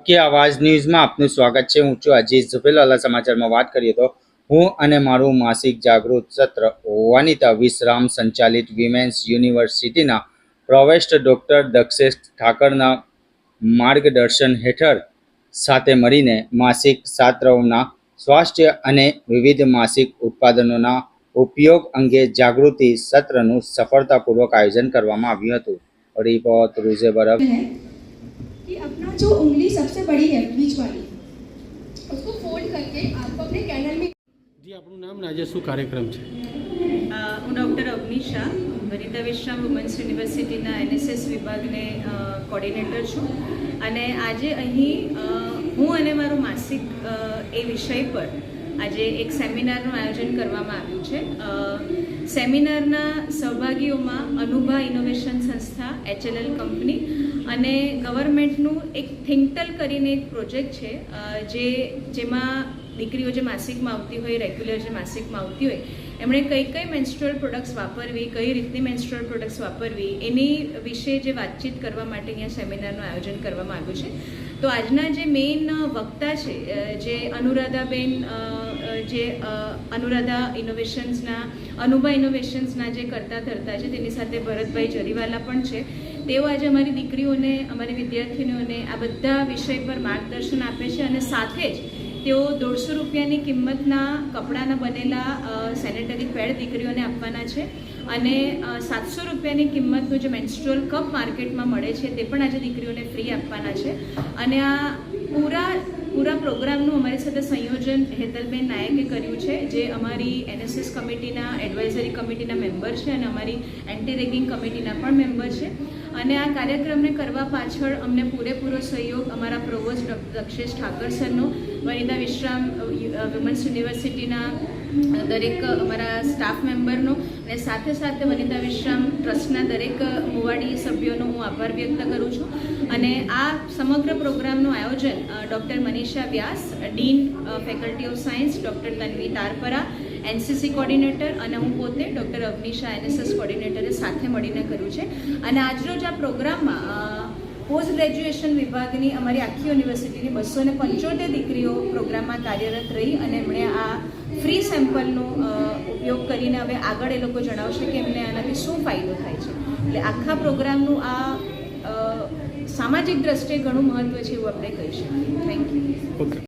सबकी आवाज़ न्यूज़ में आपનું સ્વાગત છે। હું છું અજીઝ ઝુફેલાલા। સમાચારમાં વાત કરીએ તો હું અને મારું માસિક જાગૃત સત્ર વનિતા વિશ્રામ સંચાલિત વિમેન્સ યુનિવર્સિટીના પ્રોફેસર ડૉક્ટર દક્ષેશ ઠાકરના માર્ગદર્શન હેઠળ સાથે મળીને માસિક છાત્રાઓના સ્વાસ્થ્ય અને વિવિધ માસિક ઉત્પાદનોના ઉપયોગ અંગે જાગૃતિ સત્રનું સફળતાપૂર્વક આયોજન કરવામાં આવ્યું હતું। રિપોર્ટ રૂઝે બરફ कि अपना जो उंगली सबसे बड़ी है बीच वाली उसको फोल्ड करके आपको अपने कैनल में जी આપણું નામ ને આજે શું કાર્યક્રમ છે? હું ડૉક્ટર અવની શાહ વનિતા વિશ્રામ વુમન્સ યુનિવર્સિટીના એનએસએસ વિભાગને કોર્ડિનેટર છું અને આજે અહીં હું અને મારું માસિક એ વિષય પર આજે એક સેમિનારનું આયોજન કરવામાં આવ્યું છે। સેમિનારના સહભાગીઓમાં અનુભા ઇનોવેશન સંસ્થા, HLL કંપની અને ગવર્મેન્ટનું એક થિંકટલ કરીને એક પ્રોજેક્ટ છે જેમાં દીકરીઓ જે માસિકમાં આવતી હોય, રેગ્યુલર જે માસિકમાં આવતી હોય, એમણે કઈ મેન્સ્ટ્રુઅલ પ્રોડક્ટ્સ વાપરવી, કઈ રીતની મેન્સ્ટ્રુઅલ પ્રોડક્ટ્સ વાપરવી એની વિશે જે વાતચીત કરવા માટે અહીંયા સેમિનારનું આયોજન કરવામાં આવ્યું છે। તો આજના જે મેઇન વક્તા છે જે અનુરાધાબેન જે અનુરાધા ઇનોવેશન્સના અનુભા ઇનોવેશન્સના જે કરતા ધરતા છે તેની સાથે ભરતભાઈ જરીવાલા પણ છે। તેઓ આજે અમારી દીકરીઓને, અમારી વિદ્યાર્થીનીઓને આ બધા વિષય પર માર્ગદર્શન આપે છે અને સાથે જ તેઓ 150 રૂપિયાની કિંમતના કપડાના બનેલા સેનેટરી પેડ દીકરીઓને આપવાના છે અને 700 રૂપિયાની કિંમતનું જે મેન્સ્ટ્રુઅલ કપ માર્કેટમાં મળે છે તે પણ આજે દીકરીઓને ફ્રી આપવાના છે। અને આ પૂરા પ્રોગ્રામનું અમારી સાથે સંયોજન હેતલબેન નાયકે કર્યું છે, જે અમારી એનએસએસ કમિટીના એડવાઇઝરી કમિટીના મેમ્બર છે અને અમારી એન્ટી રેગિંગ કમિટીના પણ મેમ્બર છે। અને આ કાર્યક્રમને કરવા પાછળ અમને પૂરેપૂરો સહયોગ અમારા પ્રોવોસ્ટ દક્ષેશ ઠાકર સરનો, વનિતા વિશ્રામ વુમન્સ યુનિવર્સિટીના દરેક અમારા સ્ટાફ મેમ્બરનો અને સાથે સાથે વનિતા વિશ્રામ ટ્રસ્ટના દરેક મુવાડી સભ્યોનો હું આભાર વ્યક્ત કરું છું। અને આ સમગ્ર પ્રોગ્રામનું આયોજન doctor Manisha Vyas, dean faculty of science, doctor Tanvi Tarpara, NCC coordinator અને હું પોતે ડૉક્ટર અવની શાહ એનએસએસ કોર્ડિનેટરે સાથે મળીને કર્યું છે। અને આજરોજ આ પ્રોગ્રામમાં પોસ્ટ ગ્રેજ્યુએશન વિભાગની અમારી આખી યુનિવર્સિટીની 275 દીકરીઓ પ્રોગ્રામમાં કાર્યરત રહી અને એમણે આ ફ્રી સેમ્પલનો ઉપયોગ કરીને હવે આગળ એ લોકો જણાવશે કે એમને આનાથી શું ફાયદો થાય છે। એટલે આખા પ્રોગ્રામનું આ સામાજિક દ્રષ્ટિએ ઘણું મહત્ત્વ છે એવું આપણે કહી શકીએ। Thank you. ઓકે।